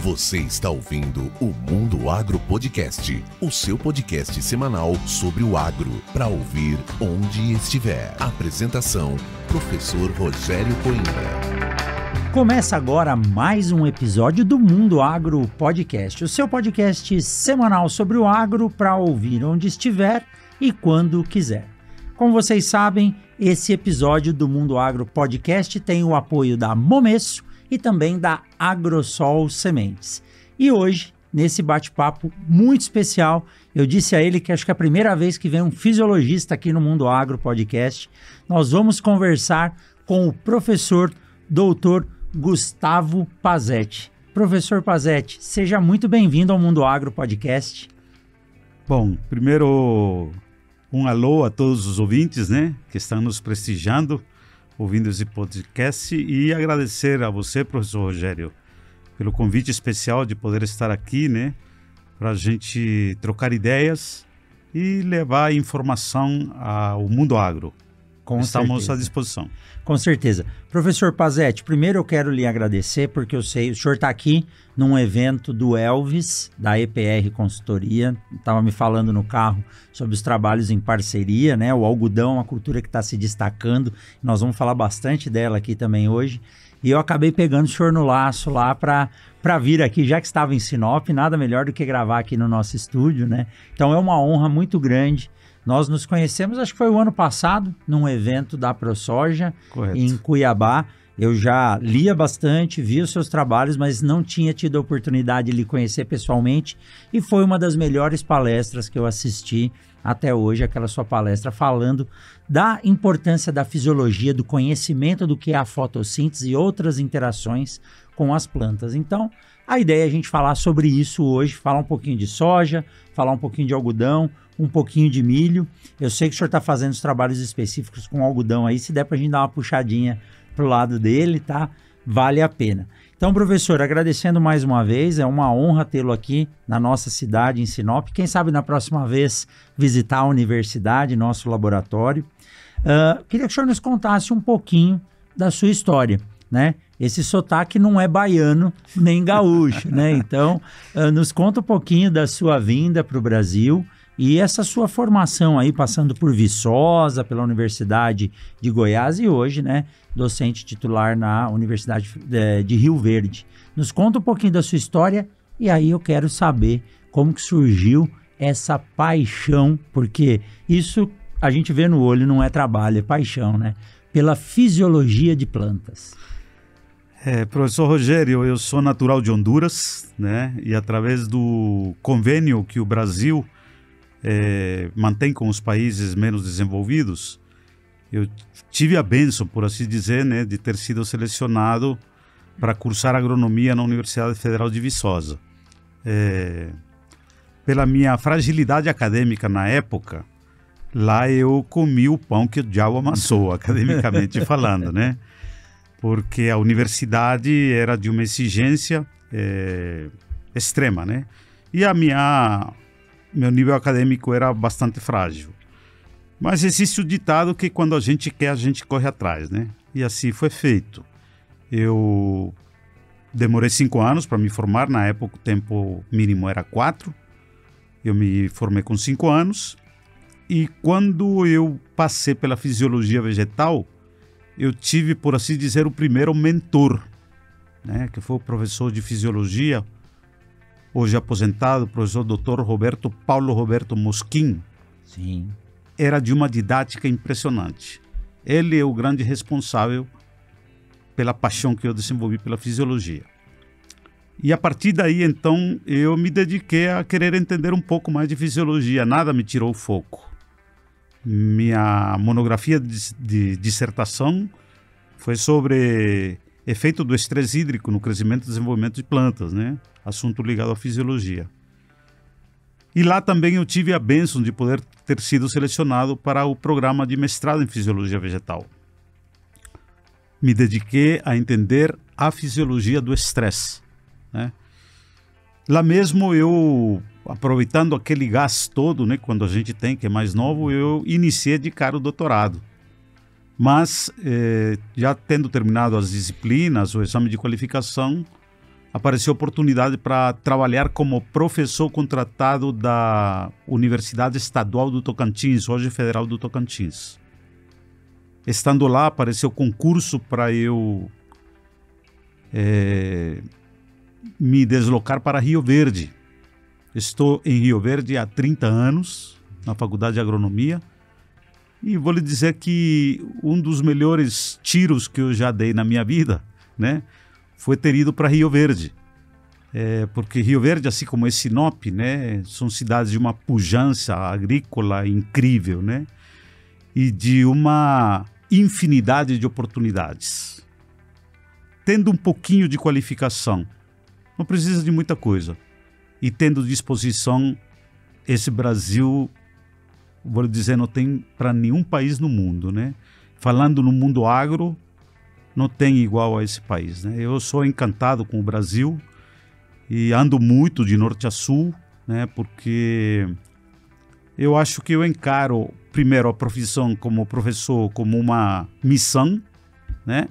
Você está ouvindo o Mundo Agro Podcast, o seu podcast semanal sobre o agro, para ouvir onde estiver. Apresentação, professor Rogério Coimbra. Começa agora mais um episódio do Mundo Agro Podcast, o seu podcast semanal sobre o agro para ouvir onde estiver e quando quiser. Como vocês sabem, esse episódio do Mundo Agro Podcast tem o apoio da Momesso e também da Agrosol Sementes. E hoje, nesse bate-papo muito especial, eu disse a ele que acho que é a primeira vez que vem um fisiologista aqui no Mundo Agro Podcast. Nós vamos conversar com o professor Dr. Gustavo Pazzetti. Professor Pazzetti, seja muito bem-vindo ao Mundo Agro Podcast. Bom, primeiro um alô a todos os ouvintes, né, que estão nos prestigiando, ouvindo esse podcast, e agradecer a você, professor Rogério, pelo convite especial de poder estar aqui, né, para a gente trocar ideias e levar informação ao mundo agro. Estamos à disposição. Com certeza. Professor Pazzetti, primeiro eu quero lhe agradecer, porque eu sei, o senhor está aqui num evento do Elvis, da EPR Consultoria, estava me falando no carro sobre os trabalhos em parceria, né? O algodão é uma cultura que está se destacando, nós vamos falar bastante dela aqui também hoje, e eu acabei pegando o senhor no laço lá para vir aqui, já que estava em Sinop, nada melhor do que gravar aqui no nosso estúdio, né? Então é uma honra muito grande. Nós nos conhecemos, acho que foi o ano passado, num evento da ProSoja, em Cuiabá. Eu já lia bastante, via os seus trabalhos, mas não tinha tido a oportunidade de lhe conhecer pessoalmente. E foi uma das melhores palestras que eu assisti até hoje, aquela sua palestra falando da importância da fisiologia, do conhecimento do que é a fotossíntese e outras interações com as plantas. Então, a ideia é a gente falar sobre isso hoje, falar um pouquinho de soja, falar um pouquinho de algodão, um pouquinho de milho. Eu sei que o senhor está fazendo os trabalhos específicos com algodão aí, se der para a gente dar uma puxadinha pro lado dele, tá? Vale a pena. Então, professor, agradecendo mais uma vez, é uma honra tê-lo aqui na nossa cidade, em Sinop. Quem sabe na próxima vez visitar a universidade, nosso laboratório. Queria que o senhor nos contasse um pouquinho da sua história, né? Esse sotaque não é baiano nem gaúcho, né? Então, nos conta um pouquinho da sua vinda para o Brasil e essa sua formação aí, passando por Viçosa, pela Universidade de Goiás e hoje, né, docente titular na Universidade de Rio Verde. Nos conta um pouquinho da sua história e aí eu quero saber como que surgiu essa paixão, porque isso a gente vê no olho, não é trabalho, é paixão, né? Pela fisiologia de plantas. Professor Rogério, eu sou natural de Honduras, né? E através do convênio que o Brasil mantém com os países menos desenvolvidos, eu tive a bênção, por assim dizer, né, de ter sido selecionado para cursar agronomia na Universidade Federal de Viçosa. Pela minha fragilidade acadêmica na época, lá eu comi o pão que o diabo amassou, academicamente falando, né? Porque a universidade era de uma exigência extrema, né? E meu nível acadêmico era bastante frágil. Mas existe o ditado que quando a gente quer, a gente corre atrás, né? E assim foi feito. Eu demorei 5 anos para me formar, na época o tempo mínimo era 4. Eu me formei com 5 anos. E quando eu passei pela fisiologia vegetal, eu tive, por assim dizer, o primeiro mentor, né, que foi o professor de fisiologia, hoje aposentado, o professor Dr. Paulo Roberto Mosquin. Sim. Era de uma didática impressionante. Ele é o grande responsável pela paixão que eu desenvolvi pela fisiologia. E a partir daí, então, eu me dediquei a querer entender um pouco mais de fisiologia. Nada me tirou o foco. Minha monografia de dissertação foi sobre efeito do estresse hídrico no crescimento e desenvolvimento de plantas, né? Assunto ligado à fisiologia. E lá também eu tive a bênção de poder ter sido selecionado para o programa de mestrado em fisiologia vegetal. Me dediquei a entender a fisiologia do estresse, né? Lá mesmo eu, aproveitando aquele gás todo, né, quando a gente tem, que é mais novo, eu iniciei de cara o doutorado. Mas, já tendo terminado as disciplinas, o exame de qualificação, apareceu a oportunidade para trabalhar como professor contratado da Universidade Estadual do Tocantins, hoje Federal do Tocantins. Estando lá, apareceu concurso para eu me deslocar para Rio Verde. Estou em Rio Verde há 30 anos, na Faculdade de Agronomia, e vou lhe dizer que um dos melhores tiros que eu já dei na minha vida, né, foi ter ido para Rio Verde. Porque Rio Verde, assim como Sinop, né, são cidades de uma pujança agrícola incrível, né, e de uma infinidade de oportunidades. Tendo um pouquinho de qualificação, não precisa de muita coisa. E tendo disposição, esse Brasil, vou dizer, não tem para nenhum país no mundo, né? Falando no mundo agro, não tem igual a esse país, né? Eu sou encantado com o Brasil e ando muito de norte a sul, né? Porque eu acho que eu encaro, primeiro, a profissão como professor como uma missão, né?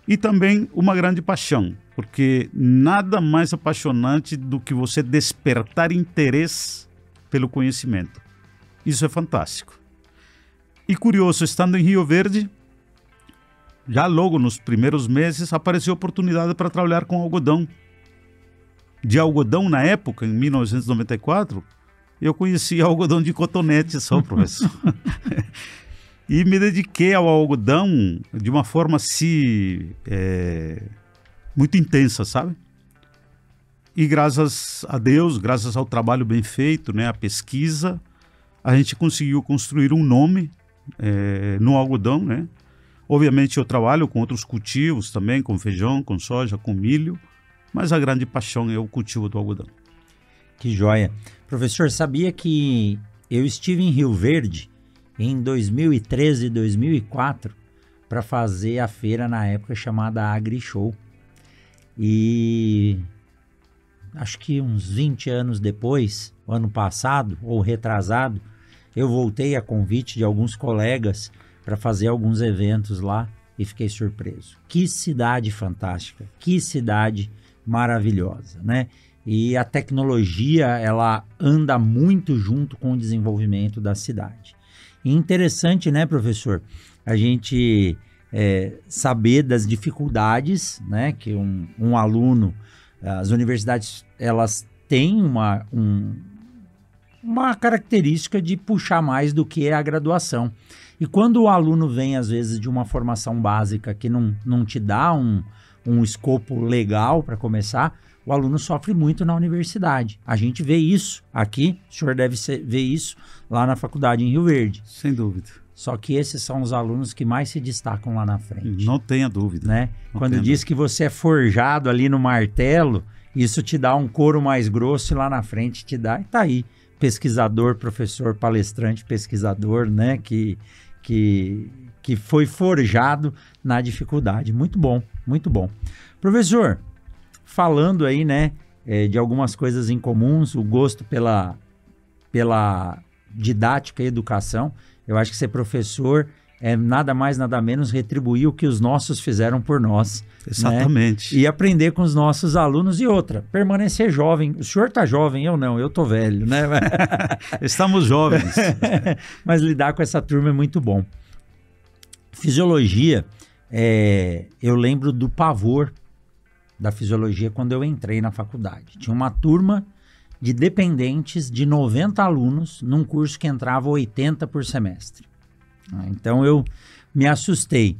E também uma grande paixão, porque nada mais apaixonante do que você despertar interesse pelo conhecimento. Isso é fantástico. E curioso, estando em Rio Verde, já logo nos primeiros meses, apareceu a oportunidade para trabalhar com algodão. De algodão, na época, em 1994, eu conhecia algodão de cotonete só, professor. E me dediquei ao algodão de uma forma assim, muito intensa, sabe? E graças a Deus, graças ao trabalho bem feito, né, a pesquisa, a gente conseguiu construir um nome no algodão, né? Obviamente eu trabalho com outros cultivos também, com feijão, com soja, com milho, mas a grande paixão é o cultivo do algodão. Que joia. Professor, sabia que eu estive em Rio Verde em 2013 e 2004 para fazer a feira na época chamada AgriShow. E acho que uns 20 anos depois, ano passado ou retrasado, eu voltei a convite de alguns colegas para fazer alguns eventos lá e fiquei surpreso. Que cidade fantástica, que cidade maravilhosa, né? E a tecnologia, ela anda muito junto com o desenvolvimento da cidade. E interessante, né, professor, a gente saber das dificuldades, né, que um aluno, as universidades, elas têm uma característica de puxar mais do que a graduação. E quando o aluno vem, às vezes, de uma formação básica que não te dá um escopo legal para começar, o aluno sofre muito na universidade. A gente vê isso aqui, o senhor deve ver isso lá na faculdade em Rio Verde. Sem dúvida. Só que esses são os alunos que mais se destacam lá na frente. Não tenha dúvida. Né? Quando diz que você é forjado ali no martelo, isso te dá um couro mais grosso e lá na frente te dá. E tá aí, pesquisador, professor, palestrante, pesquisador, né? Que foi forjado na dificuldade. Muito bom, muito bom. Professor, falando aí, né, de algumas coisas em comuns, o gosto pela didática e educação, eu acho que ser professor é nada mais, nada menos retribuir o que os nossos fizeram por nós. Exatamente. Né? E aprender com os nossos alunos. E outra, permanecer jovem. O senhor está jovem, eu não, eu estou velho, né? Estamos jovens. Mas lidar com essa turma é muito bom. Fisiologia, eu lembro do pavor da fisiologia quando eu entrei na faculdade. Tinha uma turma de dependentes de 90 alunos num curso que entrava 80 por semestre. Então eu me assustei.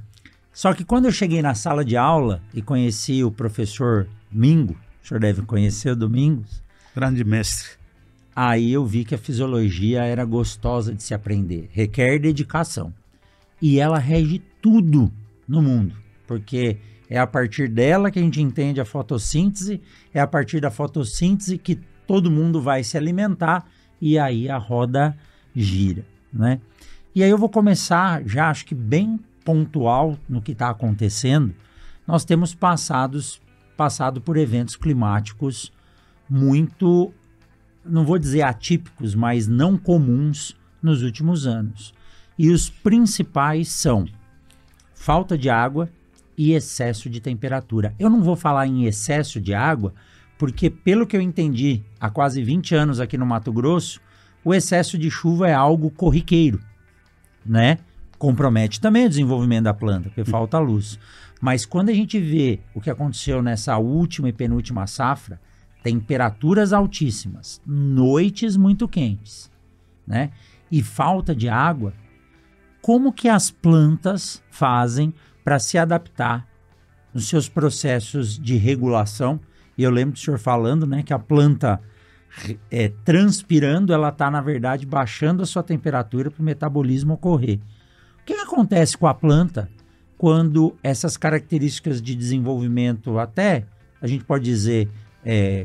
Só que quando eu cheguei na sala de aula e conheci o professor Mingo, o senhor deve conhecer o Domingos. Grande mestre. Aí eu vi que a fisiologia era gostosa de se aprender, requer dedicação. E ela rege tudo no mundo, porque é a partir dela que a gente entende a fotossíntese, é a partir da fotossíntese que todo mundo vai se alimentar e aí a roda gira, né? E aí eu vou começar já, acho que bem pontual no que está acontecendo. Nós temos passado por eventos climáticos muito, não vou dizer atípicos, mas não comuns nos últimos anos. E os principais são falta de água e excesso de temperatura. Eu não vou falar em excesso de água, porque pelo que eu entendi há quase 20 anos aqui no Mato Grosso, o excesso de chuva é algo corriqueiro, né? Compromete também o desenvolvimento da planta, porque falta luz. Mas quando a gente vê o que aconteceu nessa última e penúltima safra, temperaturas altíssimas, noites muito quentes, né? E falta de água, como que as plantas fazem para se adaptar nos seus processos de regulação? E eu lembro do senhor falando, né, que a planta transpirando, ela está, na verdade, baixando a sua temperatura para o metabolismo ocorrer. O que acontece com a planta quando essas características de desenvolvimento, até, a gente pode dizer,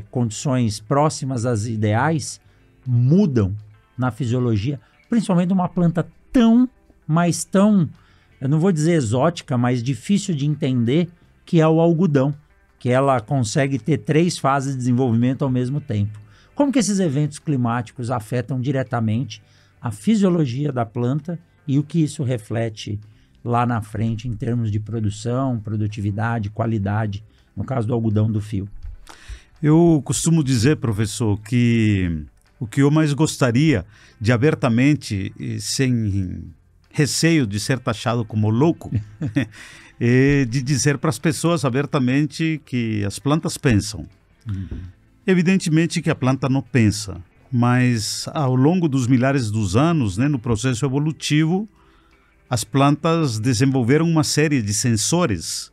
condições próximas às ideais, mudam na fisiologia, principalmente uma planta tão, eu não vou dizer exótica, mas difícil de entender, que é o algodão, que ela consegue ter 3 fases de desenvolvimento ao mesmo tempo. Como que esses eventos climáticos afetam diretamente a fisiologia da planta e o que isso reflete lá na frente em termos de produção, produtividade, qualidade, no caso do algodão do fio? Eu costumo dizer, professor, que o que eu mais gostaria de abertamente, sem receio de ser taxado como louco, é de dizer para as pessoas abertamente que as plantas pensam. Evidentemente que a planta não pensa, mas ao longo dos milhares dos anos, né, no processo evolutivo, as plantas desenvolveram uma série de sensores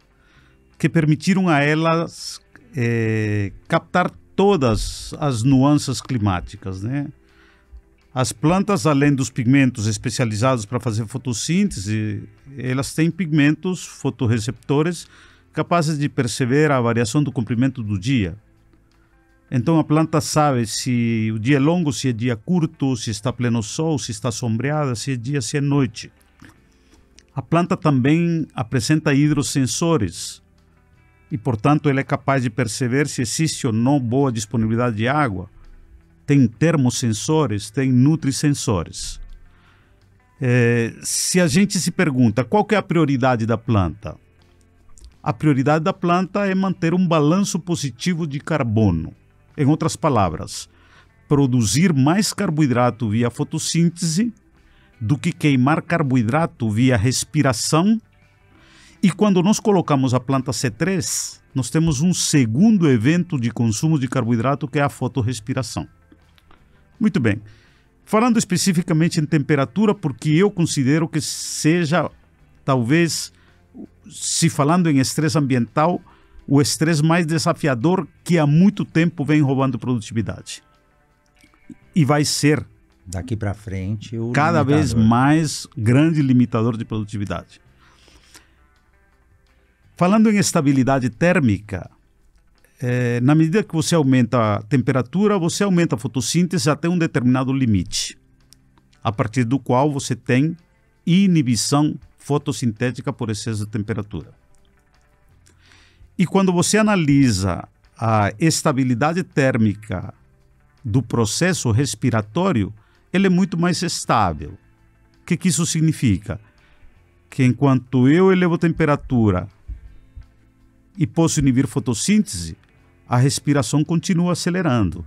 que permitiram a elas captar todas as nuances climáticas, né? As plantas, além dos pigmentos especializados para fazer fotossíntese, elas têm pigmentos fotorreceptores capazes de perceber a variação do comprimento do dia. Então a planta sabe se o dia é longo, se é dia curto, se está pleno sol, se está sombreada, se é dia, se é noite. A planta também apresenta hidrossensores e, portanto, ela é capaz de perceber se existe ou não boa disponibilidade de água. Tem termosensores, tem nutrissensores. Se a gente se pergunta qual que é a prioridade da planta, a prioridade da planta é manter um balanço positivo de carbono. Em outras palavras, produzir mais carboidrato via fotossíntese do que queimar carboidrato via respiração. E quando nós colocamos a planta C3, nós temos um segundo evento de consumo de carboidrato, que é a fotorrespiração. Muito bem. Falando especificamente em temperatura, porque eu considero que seja, talvez, se falando em estresse ambiental, o estresse mais desafiador que há muito tempo vem roubando produtividade. E vai ser, daqui para frente, o cada vez mais grande limitador de produtividade. Falando em estabilidade térmica, na medida que você aumenta a temperatura, você aumenta a fotossíntese até um determinado limite, a partir do qual você tem inibição fotossintética por excesso de temperatura. E quando você analisa a estabilidade térmica do processo respiratório, ele é muito mais estável. O que isso significa? Que enquanto eu elevo a temperatura e posso inibir fotossíntese, a respiração continua acelerando.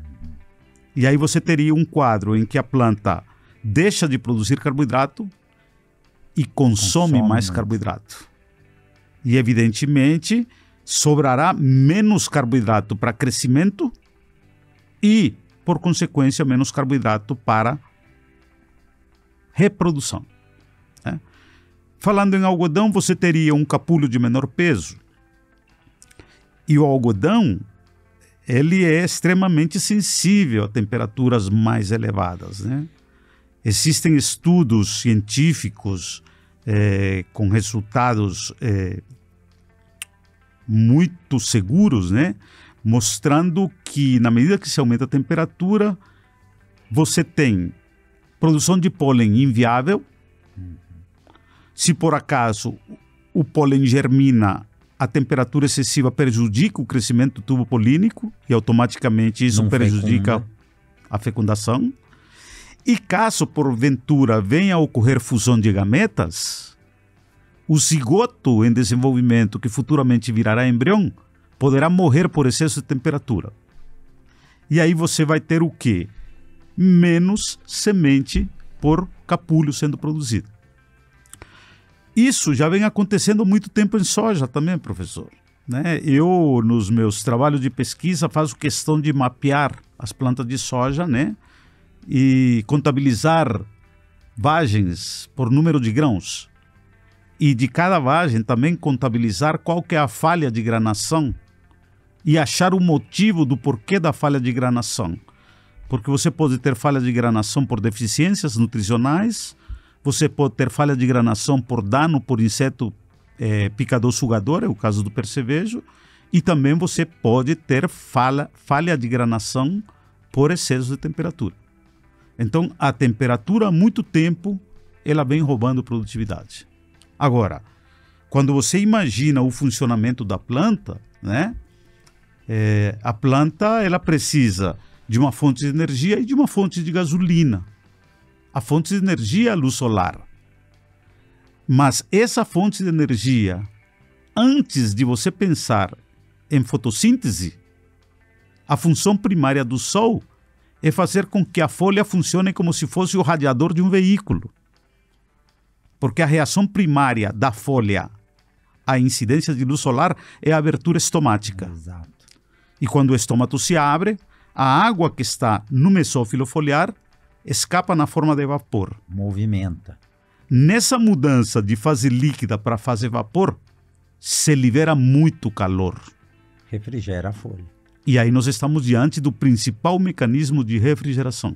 E aí você teria um quadro em que a planta deixa de produzir carboidrato e consome mais carboidrato. E evidentemente sobrará menos carboidrato para crescimento e, por consequência, menos carboidrato para reprodução. Né? Falando em algodão, você teria um capulho de menor peso. E o algodão, ele é extremamente sensível a temperaturas mais elevadas, né? Existem estudos científicos com resultados muito seguros, né? Mostrando que, na medida que se aumenta a temperatura, você tem produção de pólen inviável. Se por acaso o pólen germina, a temperatura excessiva prejudica o crescimento do tubo polínico e automaticamente isso prejudica a fecundação. E caso porventura venha a ocorrer fusão de gametas, o zigoto em desenvolvimento, que futuramente virará embrião, poderá morrer por excesso de temperatura. E aí você vai ter o quê? Menos semente por capulho sendo produzido. Isso já vem acontecendo há muito tempo em soja também, professor. Né? Eu, nos meus trabalhos de pesquisa, faço questão de mapear as plantas de soja, né? E contabilizar vagens por número de grãos. E de cada vagem também contabilizar qual que é a falha de granação e achar o motivo do porquê da falha de granação. Porque você pode ter falha de granação por deficiências nutricionais, você pode ter falha de granação por dano por inseto picador-sugador, é o caso do percevejo, e também você pode ter falha de granação por excesso de temperatura. Então, a temperatura, há muito tempo, ela vem roubando produtividade. Agora, quando você imagina o funcionamento da planta, né, a planta ela precisa de uma fonte de energia e de uma fonte de gasolina. A fonte de energia é a luz solar. Mas essa fonte de energia, antes de você pensar em fotossíntese, a função primária do sol é fazer com que a folha funcione como se fosse o radiador de um veículo. Porque a reação primária da folha à incidência de luz solar é a abertura estomática. Exato. E quando o estômago se abre, a água que está no mesófilo foliar escapa na forma de vapor. Movimenta. Nessa mudança de fase líquida para fase vapor, se libera muito calor. Refrigera a folha. E aí nós estamos diante do principal mecanismo de refrigeração.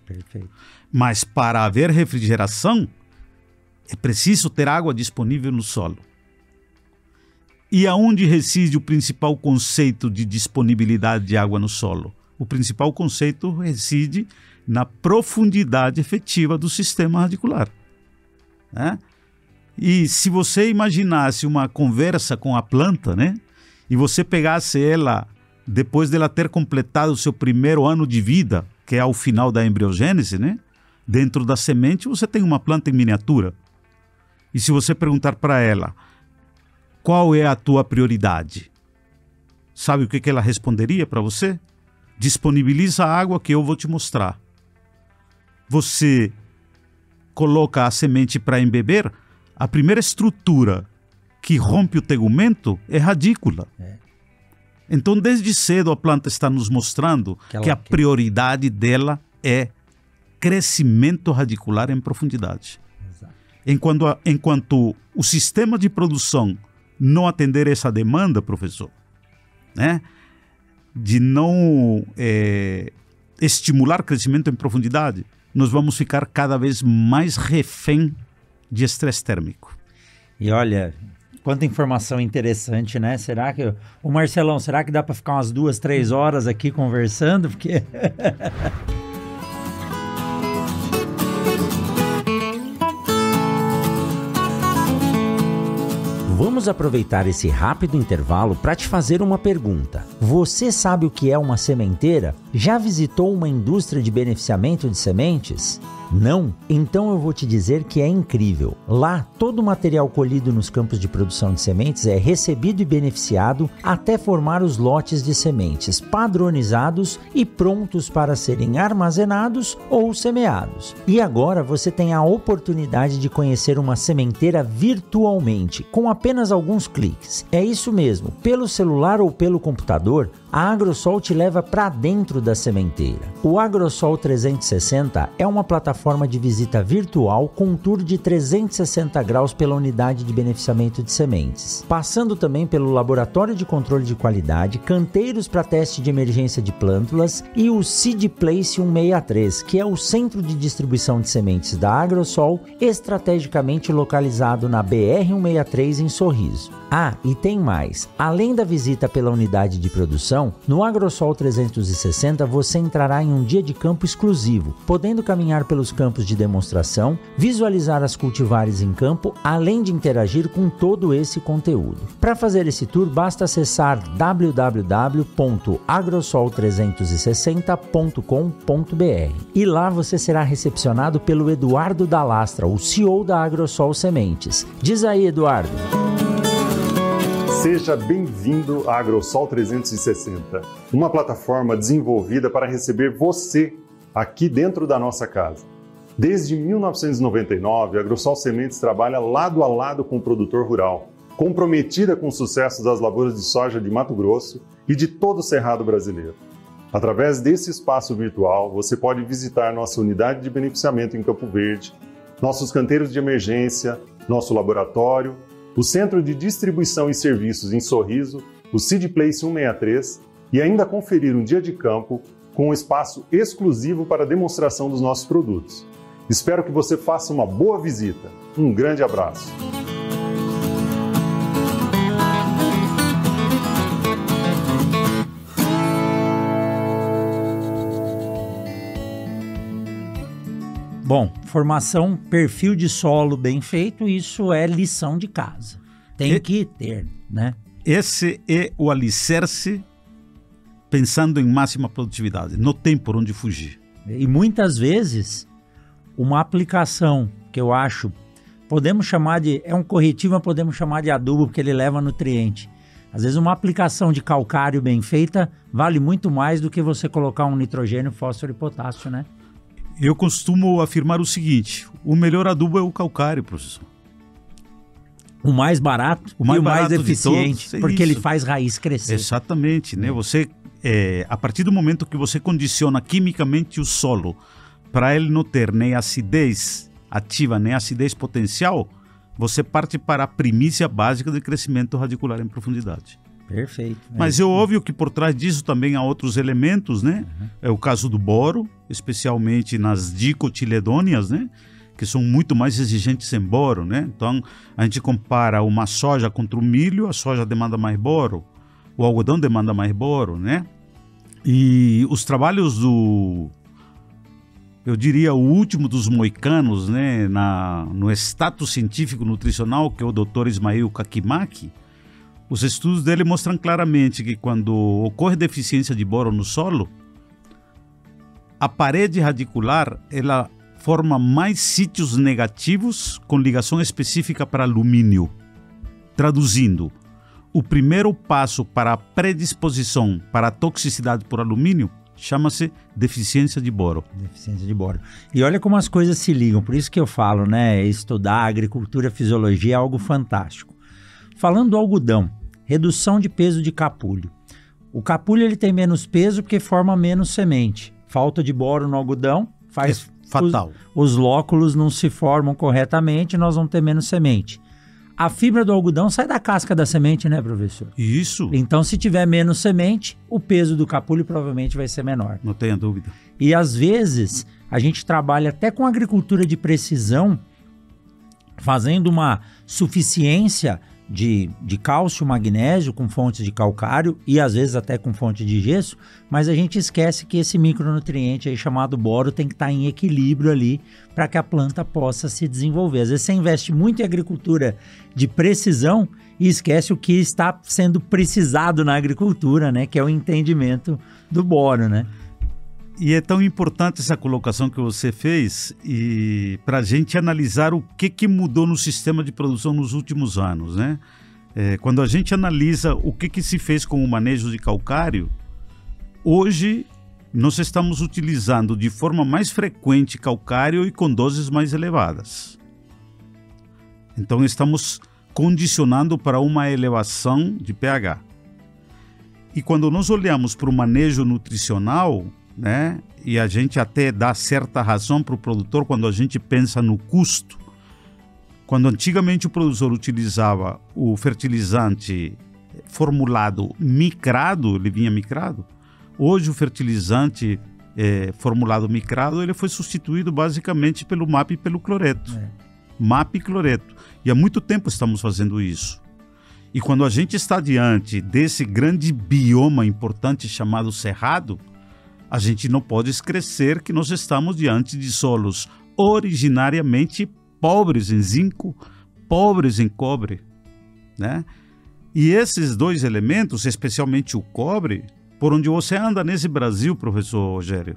Perfeito. Mas para haver refrigeração, é preciso ter água disponível no solo. E aonde reside o principal conceito de disponibilidade de água no solo? O principal conceito reside na profundidade efetiva do sistema radicular. Né? E se você imaginasse uma conversa com a planta, né? E você pegasse ela depois dela ter completado o seu primeiro ano de vida, que é ao final da embriogênese, né? Dentro da semente você tem uma planta em miniatura. E se você perguntar para ela, qual é a tua prioridade? Sabe o que ela responderia para você? Disponibiliza a água que eu vou te mostrar. Você coloca a semente para embeber, a primeira estrutura que rompe o tegumento é radícula. Então, desde cedo, a planta está nos mostrando que a prioridade dela é crescimento radicular em profundidade. Exato. Enquanto o sistema de produção não atender essa demanda, professor, né, de não estimular crescimento em profundidade, nós vamos ficar cada vez mais refém de estresse térmico. E olha, quanta informação interessante, né? Será que... Ô Marcelão, será que dá para ficar umas 2, 3 horas aqui conversando? Porque... Vamos aproveitar esse rápido intervalo para te fazer uma pergunta. Você sabe o que é uma sementeira? Já visitou uma indústria de beneficiamento de sementes? Não? Então eu vou te dizer que é incrível. Lá, todo o material colhido nos campos de produção de sementes é recebido e beneficiado até formar os lotes de sementes padronizados e prontos para serem armazenados ou semeados. E agora você tem a oportunidade de conhecer uma sementeira virtualmente, com apenas alguns cliques. É isso mesmo, pelo celular ou pelo computador, a Agrosol te leva para dentro da sementeira. O Agrosol 360 é uma plataforma de visita virtual com um tour de 360 graus pela unidade de beneficiamento de sementes, passando também pelo laboratório de controle de qualidade, canteiros para teste de emergência de plântulas e o Seed Place 163, que é o centro de distribuição de sementes da Agrosol, estrategicamente localizado na BR-163 em Sorriso. Ah, e tem mais. Além da visita pela unidade de produção, informação, no AgroSol 360 você entrará em um dia de campo exclusivo, podendo caminhar pelos campos de demonstração, visualizar as cultivares em campo, além de interagir com todo esse conteúdo. Para fazer esse tour, basta acessar www.agrosol360.com.br e lá você será recepcionado pelo Eduardo Dalastra, o CEO da AgroSol Sementes. Diz aí, Eduardo. Seja bem-vindo à AgroSol 360, uma plataforma desenvolvida para receber você aqui dentro da nossa casa. Desde 1999, a AgroSol Sementes trabalha lado a lado com o produtor rural, comprometida com o sucesso das lavouras de soja de Mato Grosso e de todo o Cerrado brasileiro. Através desse espaço virtual, você pode visitar nossa unidade de beneficiamento em Campo Verde, nossos canteiros de emergência, nosso laboratório, o Centro de Distribuição e Serviços em Sorriso, o Seed Place 163 e ainda conferir um dia de campo com um espaço exclusivo para demonstração dos nossos produtos. Espero que você faça uma boa visita. Um grande abraço. Bom, formação, perfil de solo bem feito, isso é lição de casa. Tem que ter, né? Esse é o alicerce pensando em máxima produtividade. Não tem por onde fugir. E muitas vezes, uma aplicação que eu acho, podemos chamar de, é um corretivo, mas podemos chamar de adubo, porque ele leva nutriente. Às vezes uma aplicação de calcário bem feita vale muito mais do que você colocar um nitrogênio, fósforo e potássio, né? Eu costumo afirmar o seguinte: o melhor adubo é o calcário, professor. O mais barato, e o mais eficiente, todos, porque isso. ele faz raiz crescer. Exatamente, né? Você, a partir do momento que você condiciona quimicamente o solo para ele não ter nem acidez ativa, nem acidez potencial, você parte para a primícia básica de crescimento radicular em profundidade. Perfeito. Mas é óbvio que por trás disso também há outros elementos, né? É o caso do boro, especialmente nas dicotiledôneas, né? Que são muito mais exigentes em boro, né? Então, a gente compara uma soja contra o milho, a soja demanda mais boro, o algodão demanda mais boro, né? E os trabalhos eu diria, o último dos moicanos, né? No status científico nutricional, que é o Dr. Ismail Kakimaki, os estudos dele mostram claramente que quando ocorre deficiência de boro no solo, a parede radicular ela forma mais sítios negativos com ligação específica para alumínio. Traduzindo, o primeiro passo para a predisposição para a toxicidade por alumínio chama-se deficiência de boro. Deficiência de boro. E olha como as coisas se ligam, por isso que eu falo, né? Estudar agricultura, fisiologia é algo fantástico. Falando do algodão, redução de peso de capulho. O capulho ele tem menos peso porque forma menos semente. Falta de boro no algodão faz fatal. Os lóculos não se formam corretamente, nós vamos ter menos semente. A fibra do algodão sai da casca da semente, né, professor? Isso. Então, se tiver menos semente, o peso do capulho provavelmente vai ser menor. Não tenha dúvida. E às vezes, a gente trabalha até com agricultura de precisão, fazendo uma suficiência de cálcio, magnésio com fontes de calcário e às vezes até com fonte de gesso, mas a gente esquece que esse micronutriente aí chamado boro tem que estar em equilíbrio ali para que a planta possa se desenvolver. Às vezes você investe muito em agricultura de precisão e esquece o que está sendo precisado na agricultura, né? Que é o entendimento do boro, né? E é tão importante essa colocação que você fez e para a gente analisar o que mudou no sistema de produção nos últimos anos, né? Quando a gente analisa o que se fez com o manejo de calcário, hoje nós estamos utilizando de forma mais frequente calcário e com doses mais elevadas. Então estamos condicionando para uma elevação de pH. E quando nós olhamos para o manejo nutricional, né? E a gente até dá certa razão para o produtor quando a gente pensa no custo. Quando antigamente o produtor utilizava o fertilizante formulado micrado, ele vinha micrado, hoje o fertilizante formulado micrado ele foi substituído basicamente pelo MAP e pelo cloreto. MAP e cloreto. E há muito tempo estamos fazendo isso. E quando a gente está diante desse grande bioma importante chamado Cerrado, a gente não pode esquecer que nós estamos diante de solos originariamente pobres em zinco, pobres em cobre, né? E esses dois elementos, especialmente o cobre, por onde você anda nesse Brasil, professor Rogério,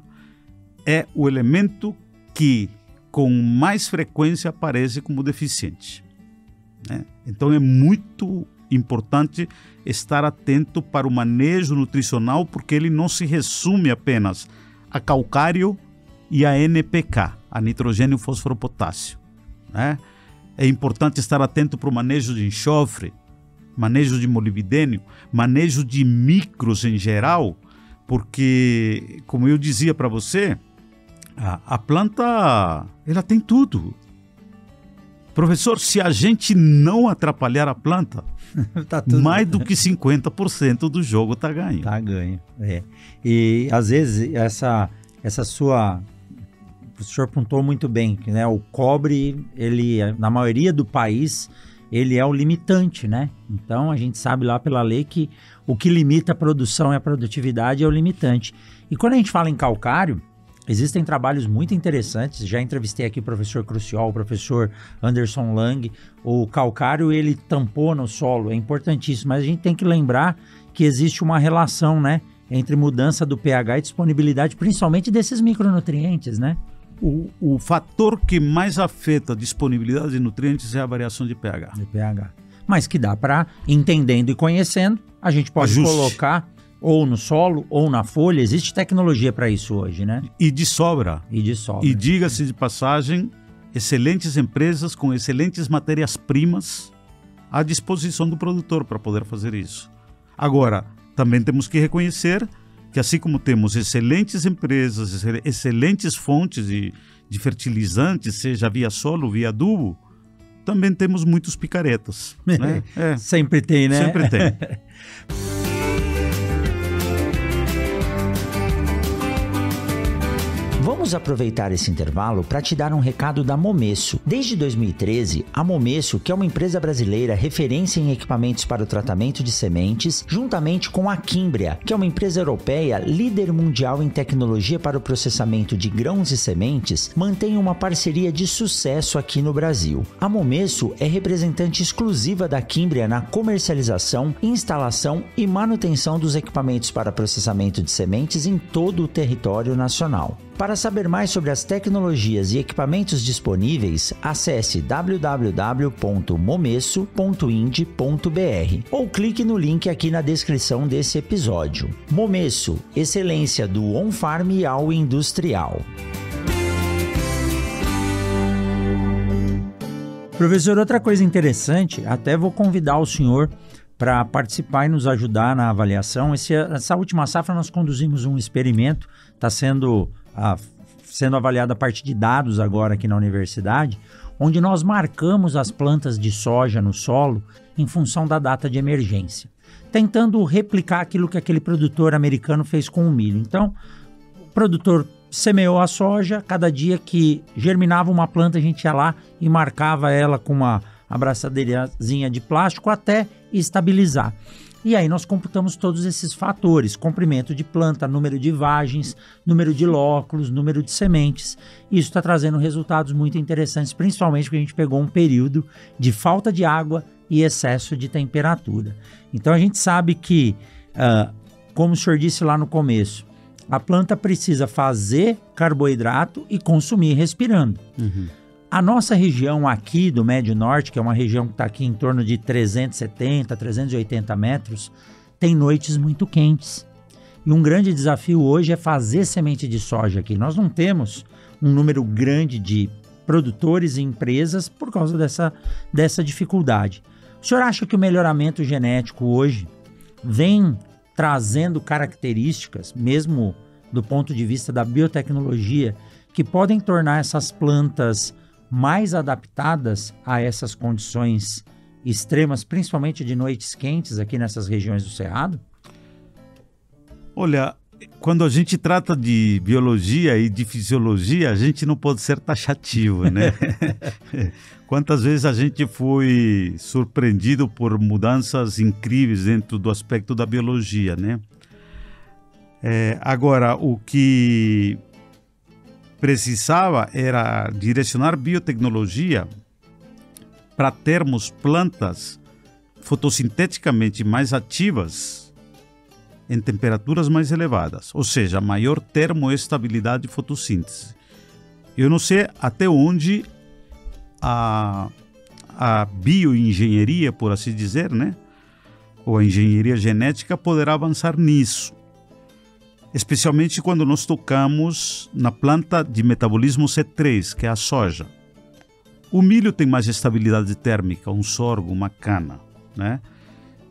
é o elemento que com mais frequência aparece como deficiente, né? Então é muito importante estar atento para o manejo nutricional, porque ele não se resume apenas a calcário e a NPK, a nitrogênio, fósforo, potássio, né? É importante estar atento para o manejo de enxofre, manejo de molibdênio, manejo de micros em geral, porque, como eu dizia para você, a planta, ela tem tudo. Professor, se a gente não atrapalhar a planta, tá tudo... mais do que 50% do jogo está ganho. Tá ganho, é. E, às vezes, essa sua... O senhor apontou muito bem, né? O cobre, ele, na maioria do país, ele é o limitante, né? Então, a gente sabe lá pela lei que o que limita a produção e a produtividade é o limitante. E quando a gente fala em calcário, existem trabalhos muito interessantes. Já entrevistei aqui o professor Cruciol, o professor Anderson Lang. O calcário, ele tampou no solo, é importantíssimo. Mas a gente tem que lembrar que existe uma relação, né? Entre mudança do pH e disponibilidade, principalmente desses micronutrientes, né? O fator que mais afeta a disponibilidade de nutrientes é a variação de pH. De pH. Mas que dá para, entendendo e conhecendo, a gente pode colocar ou no solo ou na folha. Existe tecnologia para isso hoje, né? E de sobra. E diga-se de passagem, excelentes empresas com excelentes matérias-primas à disposição do produtor para poder fazer isso. Agora, também temos que reconhecer que assim como temos excelentes empresas, excelentes fontes de fertilizantes, seja via solo, via adubo, também temos muitos picaretas, né? Sempre tem, né? Sempre tem. Vamos aproveitar esse intervalo para te dar um recado da Momesso. Desde 2013, a Momesso, que é uma empresa brasileira referência em equipamentos para o tratamento de sementes, juntamente com a Quimbria, que é uma empresa europeia líder mundial em tecnologia para o processamento de grãos e sementes, mantém uma parceria de sucesso aqui no Brasil. A Momesso é representante exclusiva da Quimbria na comercialização, instalação e manutenção dos equipamentos para processamento de sementes em todo o território nacional. Para saber mais sobre as tecnologias e equipamentos disponíveis, acesse www.momesso.ind.br ou clique no link aqui na descrição desse episódio. Momesso, excelência do on-farm ao industrial. Professor, outra coisa interessante, até vou convidar o senhor para participar e nos ajudar na avaliação. Essa última safra nós conduzimos um experimento, está sendo avaliado a partir de dados agora aqui na universidade, onde nós marcamos as plantas de soja no solo em função da data de emergência, tentando replicar aquilo que aquele produtor americano fez com o milho. Então, o produtor semeou a soja, cada dia que germinava uma planta a gente ia lá e marcava ela com uma abraçadeirazinha de plástico até estabilizar. E aí nós computamos todos esses fatores: comprimento de planta, número de vagens, número de lóculos, número de sementes. Isso está trazendo resultados muito interessantes, principalmente porque a gente pegou um período de falta de água e excesso de temperatura. Então a gente sabe que, como o senhor disse lá no começo, a planta precisa fazer carboidrato e consumir respirando. Uhum. A nossa região aqui do Médio Norte, que é uma região que está aqui em torno de 370, 380 metros, tem noites muito quentes. E um grande desafio hoje é fazer semente de soja aqui. Nós não temos um número grande de produtores e empresas por causa dessa dificuldade. O senhor acha que o melhoramento genético hoje vem trazendo características, mesmo do ponto de vista da biotecnologia, que podem tornar essas plantas mais adaptadas a essas condições extremas, principalmente de noites quentes aqui nessas regiões do Cerrado? Olha, quando a gente trata de biologia e de fisiologia, a gente não pode ser taxativo, né? Quantas vezes a gente foi surpreendido por mudanças incríveis dentro do aspecto da biologia, né? Agora, o que precisava era direcionar biotecnologia para termos plantas fotossinteticamente mais ativas em temperaturas mais elevadas, ou seja, maior termoestabilidade de fotossíntese. Eu não sei até onde a bioengenharia, por assim dizer, né? Ou a engenharia genética poderá avançar nisso, especialmente quando nós tocamos na planta de metabolismo C3, que é a soja. O milho tem mais estabilidade térmica, um sorgo, uma cana, né?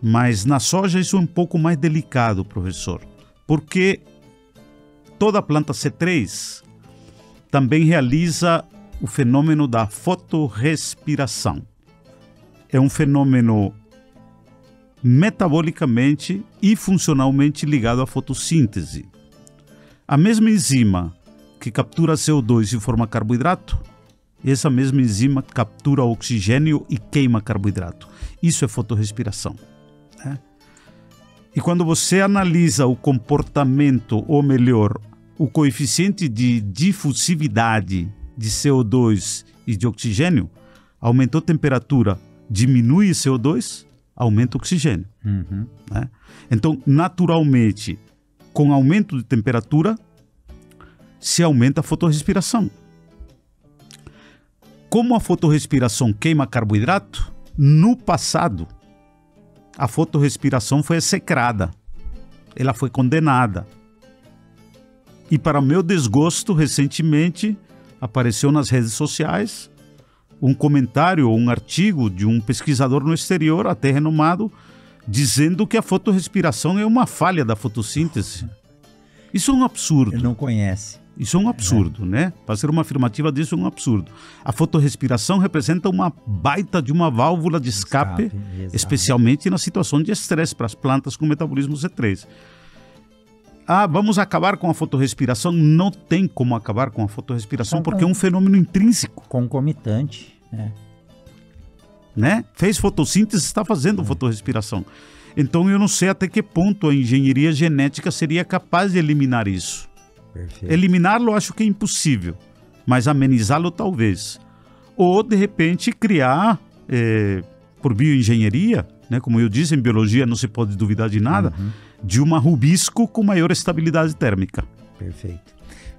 Mas na soja isso é um pouco mais delicado, professor, porque toda planta C3 também realiza o fenômeno da fotorrespiração. É um fenômeno metabolicamente e funcionalmente ligado à fotossíntese. A mesma enzima que captura CO2 e forma carboidrato, essa mesma enzima captura oxigênio e queima carboidrato. Isso é fotorrespiração. E quando você analisa o comportamento, ou melhor, o coeficiente de difusividade de CO2 e de oxigênio, aumentou a temperatura, diminui CO2, aumenta o oxigênio. Né? Então, naturalmente, com aumento de temperatura, se aumenta a fotorrespiração. Como a fotorrespiração queima carboidrato, no passado, a fotorrespiração foi execrada, ela foi condenada. E para meu desgosto, recentemente, apareceu nas redes sociais um comentário ou um artigo de um pesquisador no exterior, até renomado, dizendo que a fotorrespiração é uma falha da fotossíntese. Isso é um absurdo. Ele não conhece. Isso é um absurdo, né? Fazer uma afirmativa disso é um absurdo. A fotorrespiração representa uma baita de uma válvula de escape especialmente na situação de estresse para as plantas com metabolismo C3. Vamos acabar com a fotorrespiração? Não tem como acabar com a fotorrespiração porque é um fenômeno intrínseco. Concomitante. Né? Fez fotossíntese, está fazendo fotorrespiração. Então eu não sei até que ponto a engenharia genética seria capaz de eliminar isso. Perfeito. Eliminá-lo acho que é impossível, mas amenizá-lo talvez. Ou, de repente, criar, por bioengenharia, né, como eu disse, em biologia não se pode duvidar de nada, de uma rubisco com maior estabilidade térmica. Perfeito.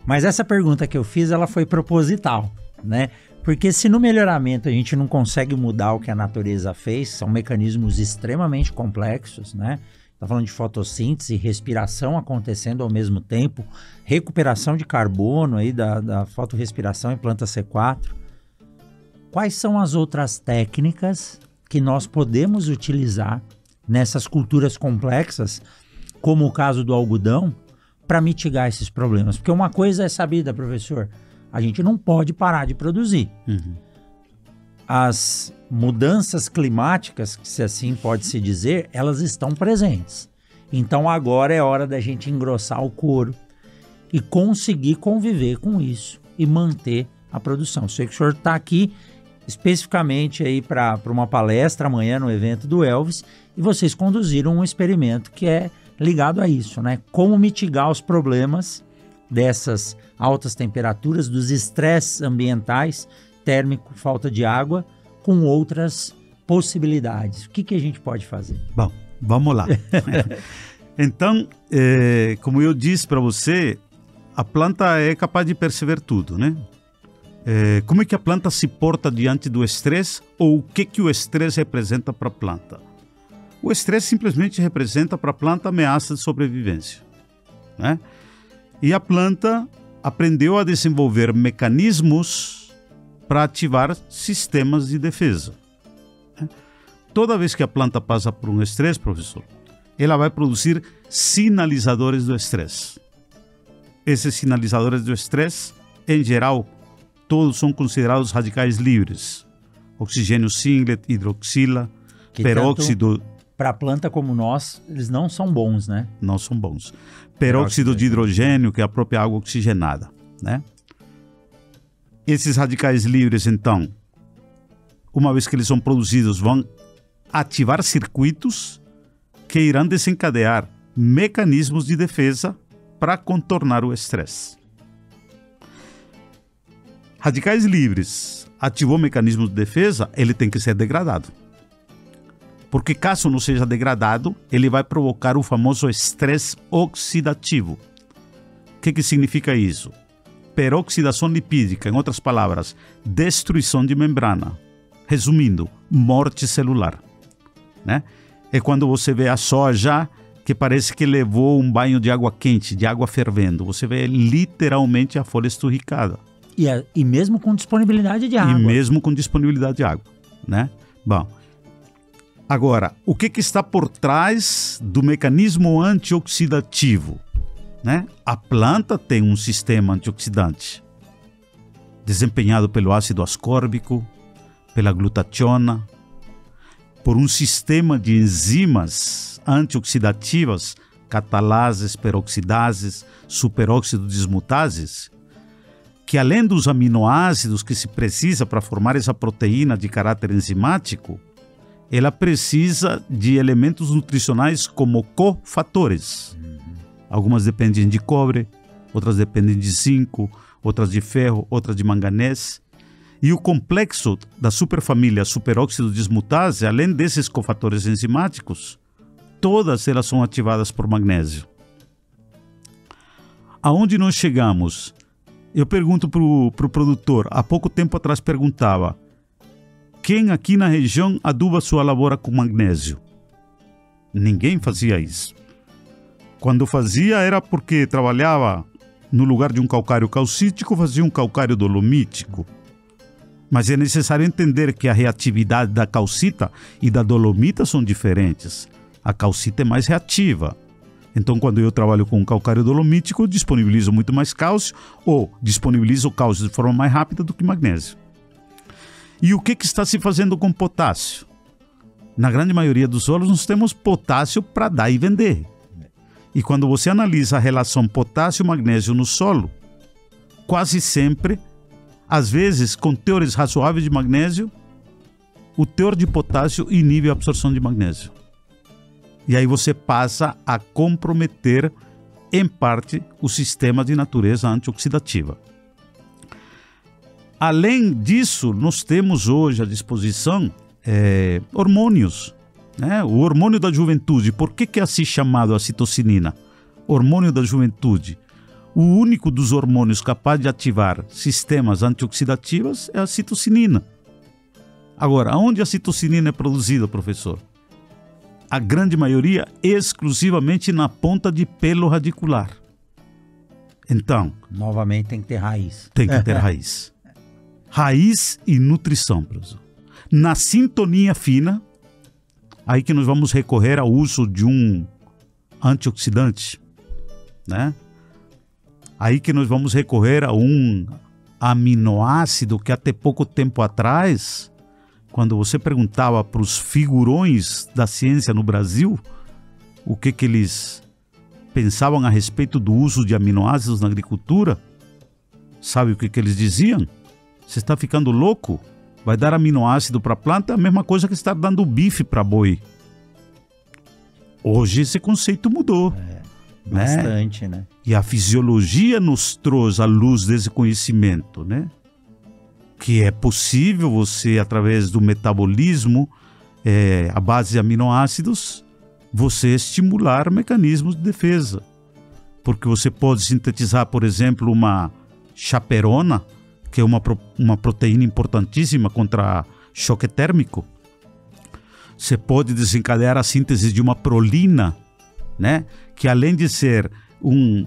Mas essa pergunta que eu fiz, ela foi proposital, né? Porque se no melhoramento a gente não consegue mudar o que a natureza fez, são mecanismos extremamente complexos, né? Está falando de fotossíntese, respiração acontecendo ao mesmo tempo, recuperação de carbono aí da fotorrespiração em planta C4. Quais são as outras técnicas que nós podemos utilizar nessas culturas complexas, como o caso do algodão, para mitigar esses problemas? Porque uma coisa é sabida, professor, a gente não pode parar de produzir. As mudanças climáticas, se assim pode se dizer, elas estão presentes. Então agora é hora da gente engrossar o couro e conseguir conviver com isso e manter a produção. Sei que o senhor está aqui especificamente aí para uma palestra amanhã no evento do Elvis e vocês conduziram um experimento que é ligado a isso, né? Como mitigar os problemas dessas altas temperaturas, dos estresses ambientais, térmico, falta de água, com outras possibilidades. O que a gente pode fazer? Bom, vamos lá. Então, como eu disse para você, a planta é capaz de perceber tudo, né? Como é que a planta se porta diante do estresse ou o que o estresse representa para a planta? O estresse simplesmente representa para a planta ameaça de sobrevivência, né? E a planta aprendeu a desenvolver mecanismos para ativar sistemas de defesa. Toda vez que a planta passa por um estresse, professor, ela vai produzir sinalizadores do estresse. Esses sinalizadores do estresse, em geral, todos são considerados radicais livres. Oxigênio singlet, hidroxila, peróxido para planta como nós, eles não são bons, né? Não são bons. Peróxido de hidrogênio, que é a própria água oxigenada, né? Esses radicais livres, então, uma vez que eles são produzidos, vão ativar circuitos que irão desencadear mecanismos de defesa para contornar o estresse. Radicais livres, ativou mecanismo de defesa, ele tem que ser degradado. Porque caso não seja degradado, ele vai provocar o famoso estresse oxidativo. O que significa isso? Peroxidação lipídica, em outras palavras, destruição de membrana. Resumindo, morte celular, né? É quando você vê a soja que parece que levou um banho de água quente, de água fervendo. Você vê literalmente a folha esturricada. E mesmo com disponibilidade de água. E mesmo com disponibilidade de água, né? Bom, agora, o que está por trás do mecanismo antioxidativo, né? A planta tem um sistema antioxidante desempenhado pelo ácido ascórbico, pela glutationa, por um sistema de enzimas antioxidativas, catalases, peroxidases, superóxido dismutases, que além dos aminoácidos que se precisa para formar essa proteína de caráter enzimático, ela precisa de elementos nutricionais como cofatores. Algumas dependem de cobre, outras dependem de zinco, outras de ferro, outras de manganês. E o complexo da superfamília superóxido dismutase, além desses cofatores enzimáticos, todas elas são ativadas por magnésio. Aonde nós chegamos? Eu pergunto para o produtor, há pouco tempo atrás perguntava, quem aqui na região aduba sua lavoura com magnésio? Ninguém fazia isso. Quando fazia era porque trabalhava no lugar de um calcário calcítico, fazia um calcário dolomítico. Mas é necessário entender que a reatividade da calcita e da dolomita são diferentes. A calcita é mais reativa. Então, quando eu trabalho com um calcário dolomítico, eu disponibilizo muito mais cálcio ou disponibilizo o cálcio de forma mais rápida do que magnésio. E o que está se fazendo com potássio? Na grande maioria dos solos, nós temos potássio para dar e vender. E quando você analisa a relação potássio-magnésio no solo, quase sempre, às vezes, com teores razoáveis de magnésio, o teor de potássio inibe a absorção de magnésio. E aí você passa a comprometer, em parte, o sistema de natureza antioxidativa. Além disso, nós temos hoje à disposição hormônios, né? O hormônio da juventude. Por que é assim chamado a citocinina? Hormônio da juventude. O único dos hormônios capaz de ativar sistemas antioxidativos é a citocinina. Agora, onde a citocinina é produzida, professor? A grande maioria exclusivamente na ponta de pelo radicular. Então... novamente tem que ter raiz. Tem que ter raiz. Raiz e nutrição, professor. Na sintonia fina, aí que nós vamos recorrer ao uso de um antioxidante, né? Aí que nós vamos recorrer a um aminoácido que até pouco tempo atrás, quando você perguntava para os figurões da ciência no Brasil o que eles pensavam a respeito do uso de aminoácidos na agricultura, sabe o que eles diziam? Você está ficando louco? Vai dar aminoácido para a planta, é a mesma coisa que estar dando bife para boi. Hoje esse conceito mudou. Bastante, né? E a fisiologia nos trouxe à luz desse conhecimento, né? Que é possível você, através do metabolismo, à base de aminoácidos, você estimular mecanismos de defesa. Porque você pode sintetizar, por exemplo, uma chaperona, que é uma proteína importantíssima contra choque térmico. Você pode desencadear a síntese de uma prolina, né? Que além de ser um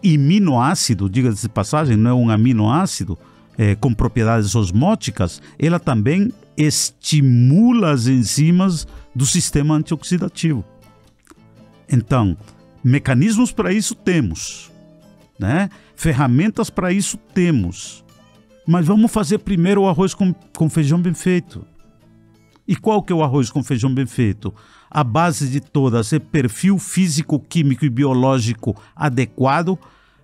aminoácido, diga-se de passagem, não é um aminoácido, com propriedades osmóticas, ela também estimula as enzimas do sistema antioxidativo. Então, mecanismos para isso temos, né? Ferramentas para isso temos. Mas vamos fazer primeiro o arroz com feijão bem feito. E qual que é o arroz com feijão bem feito? A base de todas é perfil físico, químico e biológico adequado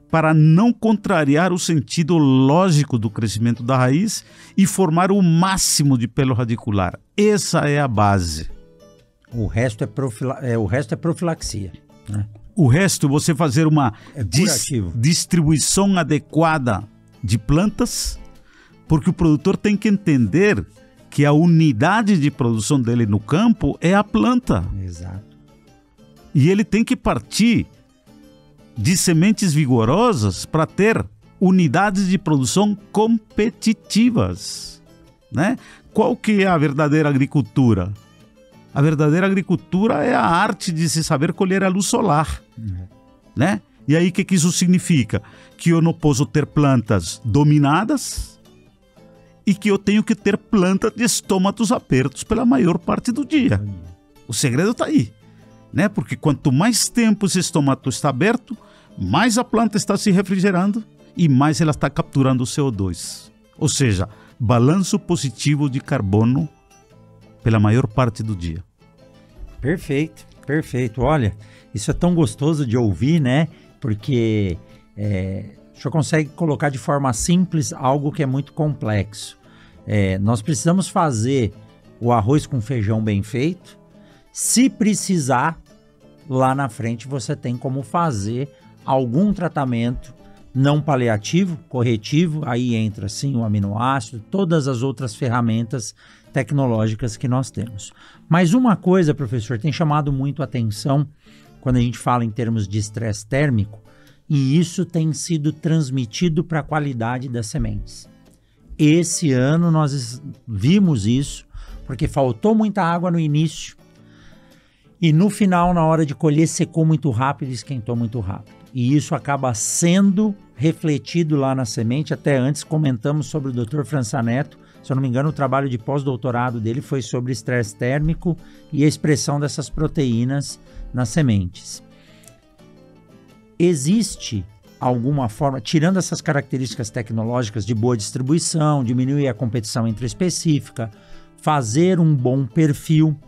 para não contrariar o sentido lógico do crescimento da raiz e formar o máximo de pelo radicular. Essa é a base. O resto é profilaxia, né? O resto é você fazer uma distribuição adequada de plantas, porque o produtor tem que entender que a unidade de produção dele no campo é a planta. Exato. E ele tem que partir de sementes vigorosas para ter unidades de produção competitivas, né? Qual que é a verdadeira agricultura? A verdadeira agricultura é a arte de se saber colher a luz solar, né? E aí o que isso significa? Que eu não posso ter plantas dominadas e que eu tenho que ter plantas de estômatos abertos pela maior parte do dia. O segredo está aí, né? Porque quanto mais tempo esse estômago está aberto, mais a planta está se refrigerando e mais ela está capturando o CO2. Ou seja, balanço positivo de carbono pela maior parte do dia. Perfeito, perfeito. Olha, isso é tão gostoso de ouvir, né? Porque o senhor consegue colocar de forma simples algo que é muito complexo. Nós precisamos fazer o arroz com feijão bem feito. Se precisar, lá na frente você tem como fazer algum tratamento não paliativo, corretivo, aí entra sim o aminoácido, todas as outras ferramentas tecnológicas que nós temos. Mas uma coisa, professor, tem chamado muito a atenção quando a gente fala em termos de estresse térmico, e isso tem sido transmitido para a qualidade das sementes. Esse ano nós vimos isso, porque faltou muita água no início, e no final, na hora de colher, secou muito rápido e esquentou muito rápido. E isso acaba sendo refletido lá na semente. Até antes comentamos sobre o Dr. França Neto. Se eu não me engano, o trabalho de pós-doutorado dele foi sobre estresse térmico e a expressão dessas proteínas nas sementes. Existe alguma forma, tirando essas características tecnológicas de boa distribuição, diminuir a competição intraespecífica, fazer um bom perfil,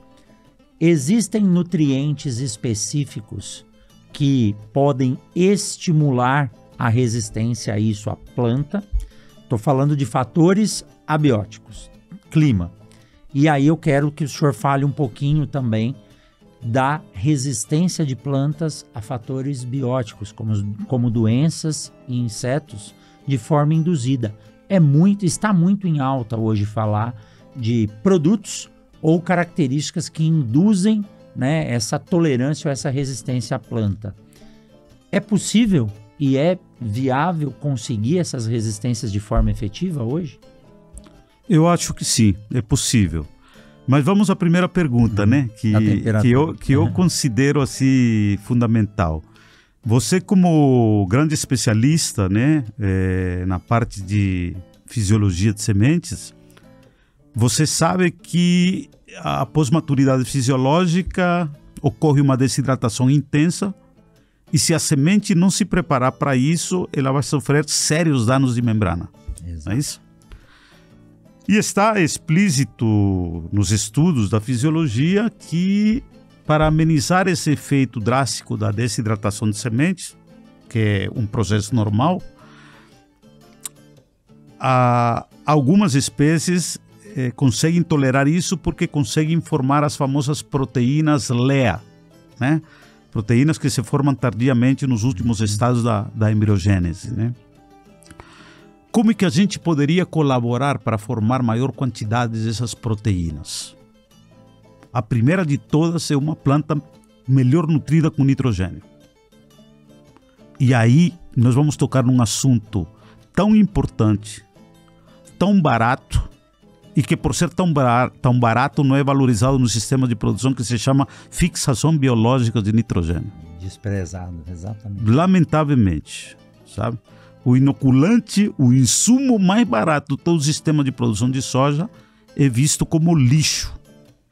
existem nutrientes específicos que podem estimular a resistência a isso, a planta. Estou falando de fatores abióticos, clima. E aí eu quero que o senhor fale um pouquinho também da resistência de plantas a fatores bióticos, como doenças e insetos, de forma induzida. Está muito em alta hoje falar de produtos ou características que induzem, né, essa tolerância ou essa resistência à planta. É possível e é viável conseguir essas resistências de forma efetiva hoje? Eu acho que sim, é possível. Mas vamos à primeira pergunta, né? Que eu considero assim fundamental. Você, como grande especialista, né, na parte de fisiologia de sementes, você sabe que após maturidade fisiológica ocorre uma desidratação intensa e se a semente não se preparar para isso, ela vai sofrer sérios danos de membrana. Exato. Não é isso? E está explícito nos estudos da fisiologia que para amenizar esse efeito drástico da desidratação de sementes, que é um processo normal, algumas espécies conseguem tolerar isso porque conseguem formar as famosas proteínas LEA, né? Proteínas que se formam tardiamente nos últimos estados da embriogênese, né? Como é que a gente poderia colaborar para formar maior quantidade dessas proteínas? A primeira de todas é uma planta melhor nutrida com nitrogênio. E aí nós vamos tocar num assunto tão importante, tão barato, e que por ser tão barato não é valorizado no sistema de produção que se chama fixação biológica de nitrogênio. Desprezado, exatamente. Lamentavelmente, sabe? O inoculante, o insumo mais barato do todo o sistema de produção de soja é visto como lixo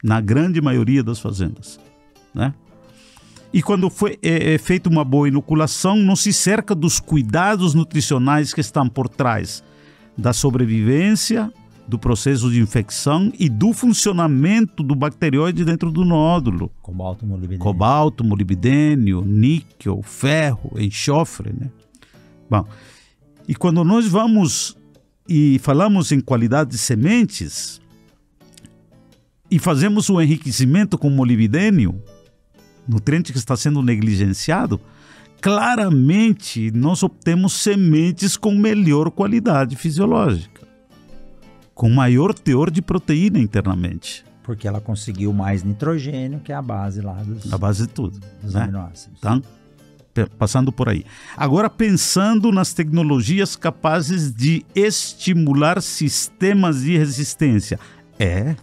na grande maioria das fazendas, né? E quando é feita uma boa inoculação, não se cerca dos cuidados nutricionais que estão por trás da sobrevivência do processo de infecção e do funcionamento do bacterióide dentro do nódulo. Cobalto, molibdênio, níquel, ferro, enxofre, né? Bom, e quando nós vamos e falamos em qualidade de sementes e fazemos o enriquecimento com molibdênio, nutriente que está sendo negligenciado, claramente nós obtemos sementes com melhor qualidade fisiológica, com maior teor de proteína internamente. Porque ela conseguiu mais nitrogênio, que é a base lá a base de tudo, dos né? aminoácidos. Então, passando por aí. Agora, pensando nas tecnologias capazes de estimular sistemas de resistência.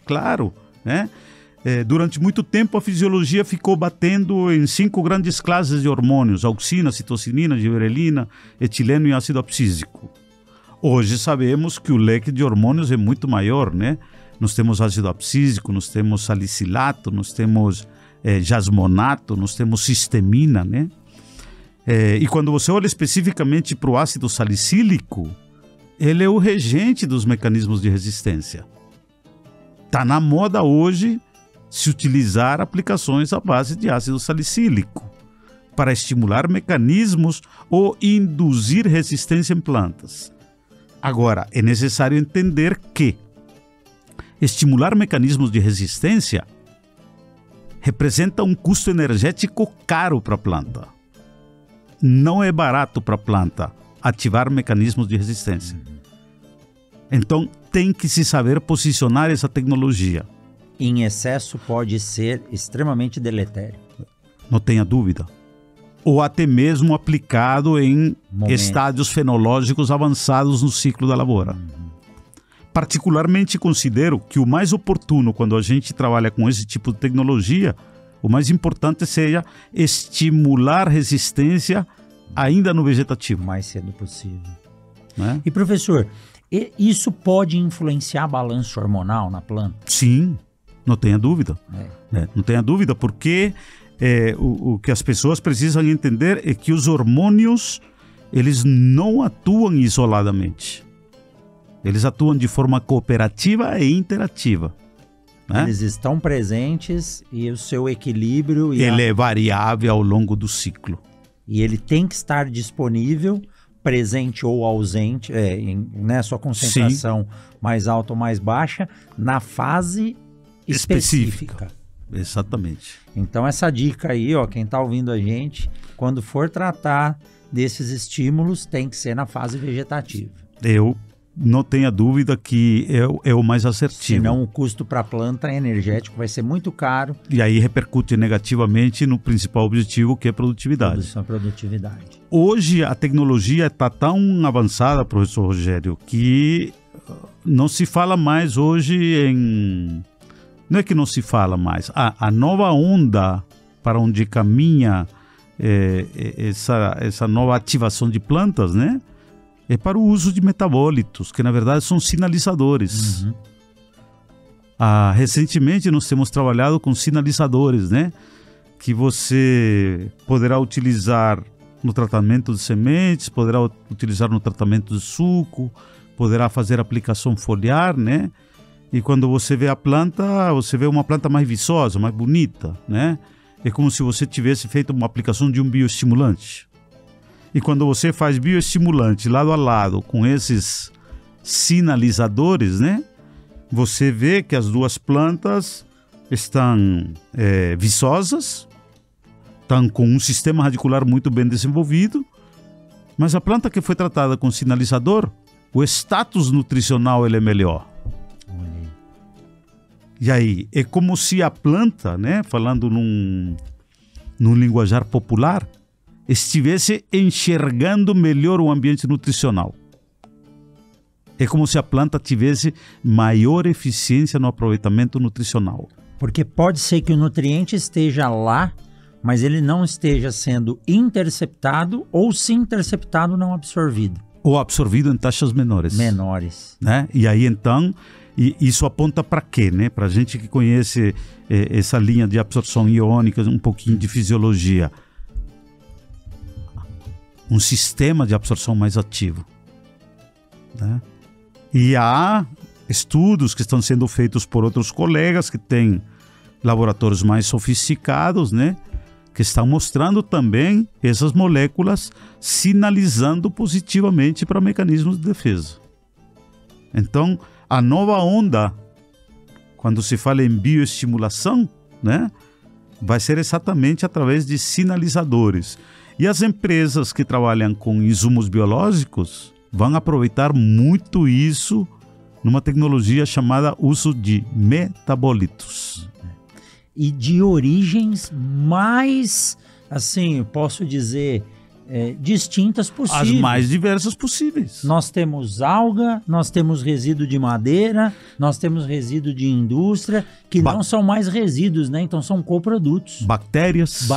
Claro, né? Durante muito tempo a fisiologia ficou batendo em 5 grandes classes de hormônios: auxina, citocinina, giberelina, etileno e ácido abscísico. Hoje sabemos que o leque de hormônios é muito maior, né? Nós temos ácido abscísico, nós temos salicilato, nós temos jasmonato, nós temos cistemina, né? E quando você olha especificamente para o ácido salicílico, ele é o regente dos mecanismos de resistência. Está na moda hoje se utilizar aplicações à base de ácido salicílico para estimular mecanismos ou induzir resistência em plantas. Agora, é necessário entender que estimular mecanismos de resistência representa um custo energético caro para a planta. Não é barato para a planta ativar mecanismos de resistência. Então, tem que se saber posicionar essa tecnologia. Em excesso pode ser extremamente deletério. Não tenha dúvida. Ou até mesmo aplicado em estádios fenológicos avançados no ciclo da lavoura. Particularmente considero que o mais oportuno quando a gente trabalha com esse tipo de tecnologia, o mais importante seja estimular resistência ainda no vegetativo. O mais cedo possível. Né? E professor, isso pode influenciar balanço hormonal na planta? Sim, não tenha dúvida. Não tenha dúvida, porque o que as pessoas precisam entender é que os hormônios, eles não atuam isoladamente. Eles atuam de forma cooperativa e interativa. Né? Eles estão presentes e o seu equilíbrio... Ele é variável ao longo do ciclo. E ele tem que estar disponível, presente ou ausente, né, sua concentração mais alta ou mais baixa, na fase específica. Exatamente. Então essa dica aí, quem está ouvindo a gente, quando for tratar desses estímulos, tem que ser na fase vegetativa. Eu não tenha dúvida que é o mais assertivo. Senão o custo para a planta energético vai ser muito caro. E aí repercute negativamente no principal objetivo, que é produtividade. Produtividade. Hoje a tecnologia está tão avançada, professor Rogério, que não se fala mais hoje em... Não é que não se fala mais. A nova onda para onde caminha essa nova ativação de plantas, né? É para o uso de metabólitos, que na verdade são sinalizadores. Recentemente nós temos trabalhado com sinalizadores, né? Que você poderá utilizar no tratamento de sementes, poderá utilizar no tratamento de suco, poderá fazer aplicação foliar, né? E quando você vê a planta, você vê uma planta mais viçosa, mais bonita, né? É como se você tivesse feito uma aplicação de um bioestimulante. E quando você faz bioestimulante lado a lado com esses sinalizadores, né? Você vê que as duas plantas estão viçosas, estão com um sistema radicular muito bem desenvolvido, mas a planta que foi tratada com sinalizador, o status nutricional ele é melhor. E aí, é como se a planta, né, falando num linguajar popular, estivesse enxergando melhor o ambiente nutricional. É como se a planta tivesse maior eficiência no aproveitamento nutricional. Porque pode ser que o nutriente esteja lá, mas ele não esteja sendo interceptado, ou se interceptado, não absorvido. Ou absorvido em taxas menores. Né? E aí então, isso aponta para quê? Né? Para a gente que conhece essa linha de absorção iônica, um pouquinho de fisiologia. Um sistema de absorção mais ativo. Né? E há estudos que estão sendo feitos por outros colegas que têm laboratórios mais sofisticados, né? Que estão mostrando também essas moléculas sinalizando positivamente para mecanismos de defesa. Então, a nova onda, quando se fala em bioestimulação, né, vai ser exatamente através de sinalizadores. E as empresas que trabalham com insumos biológicos vão aproveitar muito isso numa tecnologia chamada uso de metabólitos. E de origens mais, assim, posso dizer, distintas possíveis. As mais diversas possíveis. Nós temos alga, nós temos resíduo de madeira, nós temos resíduo de indústria, que não são mais resíduos, né? Então são coprodutos. Bactérias.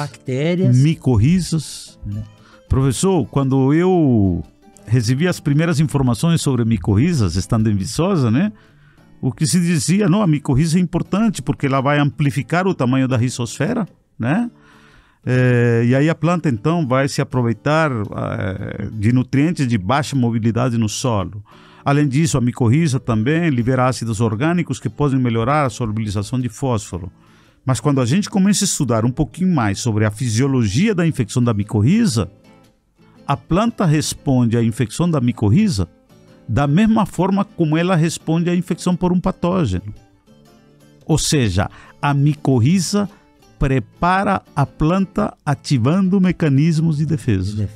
Micorrizas. Professor, quando eu recebi as primeiras informações sobre micorrizas, estando em Viçosa, né? O que se dizia, não, a micorriza é importante porque ela vai amplificar o tamanho da rizosfera, né? E aí a planta então vai se aproveitar de nutrientes de baixa mobilidade no solo. Além disso, a micorriza também libera ácidos orgânicos que podem melhorar a solubilização de fósforo. Mas quando a gente começa a estudar um pouquinho mais sobre a fisiologia da infecção da micorriza, a planta responde à infecção da micorriza da mesma forma como ela responde à infecção por um patógeno. Ou seja, a micorriza prepara a planta ativando mecanismos de defesa.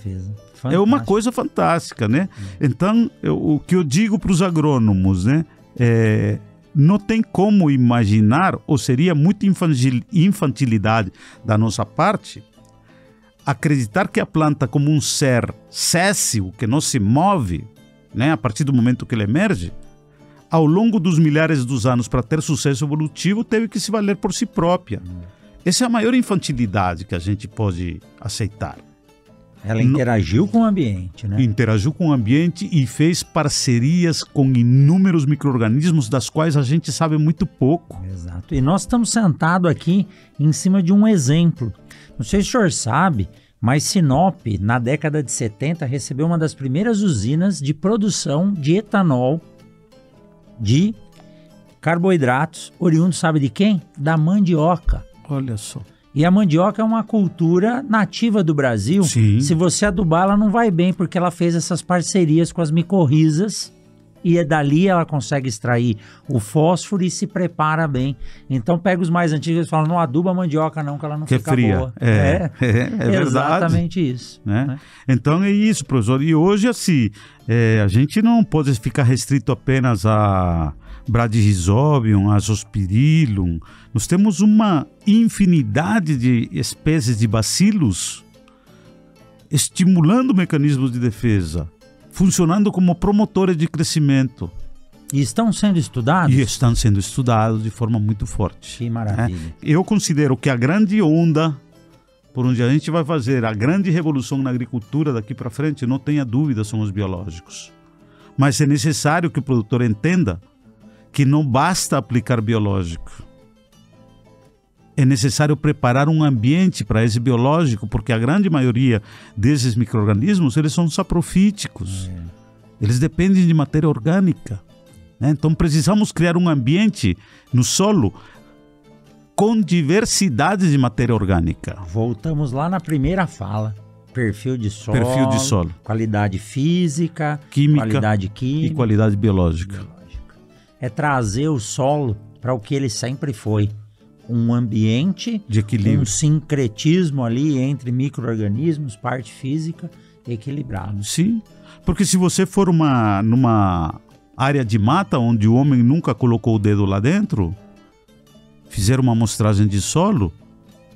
É uma coisa fantástica, né? Então, o que eu digo para os agrônomos, né? Não tem como imaginar, ou seria muita infantilidade da nossa parte, acreditar que a planta como um ser céssio, que não se move, né, a partir do momento que ele emerge, ao longo dos milhares dos anos, para ter sucesso evolutivo, teve que se valer por si própria. Essa é a maior infantilidade que a gente pode aceitar. Ela interagiu com o ambiente, né? Interagiu com o ambiente e fez parcerias com inúmeros micro-organismos das quais a gente sabe muito pouco. Exato. E nós estamos sentados aqui em cima de um exemplo. Não sei se o senhor sabe, mas Sinop, na década de 70, recebeu uma das primeiras usinas de produção de etanol de carboidratos, oriundo, sabe de quem? Da mandioca. Olha só. E a mandioca é uma cultura nativa do Brasil. Sim. Se você adubar, ela não vai bem, porque ela fez essas parcerias com as micorrizas e dali ela consegue extrair o fósforo e se prepara bem. Então pega os mais antigos e fala, não aduba a mandioca não, que ela não fica fria. boa. É verdade. Exatamente isso. Né? Então é isso, professor. E hoje, assim, a gente não pode ficar restrito apenas a Bradyrhizobium, Azospirillum. Nós temos uma infinidade de espécies de bacilos estimulando mecanismos de defesa, funcionando como promotores de crescimento. E estão sendo estudados? E estão sendo estudados de forma muito forte. Que maravilha. Eu considero que a grande onda por onde a gente vai fazer a grande revolução na agricultura daqui para frente, não tenha dúvida, são os biológicos. Mas é necessário que o produtor entenda que não basta aplicar biológico. É necessário preparar um ambiente para esse biológico, porque a grande maioria desses micro-organismos, eles são saprofíticos. Eles dependem de matéria orgânica. Né? Então precisamos criar um ambiente no solo com diversidade de matéria orgânica. Voltamos lá na primeira fala. Perfil de solo, qualidade física, química, qualidade química e qualidade biológica. É trazer o solo para o que ele sempre foi. Um ambiente de equilíbrio, um sincretismo ali entre micro-organismos, parte física, equilibrado. Sim, porque se você for numa área de mata onde o homem nunca colocou o dedo lá dentro, fizer uma amostragem de solo,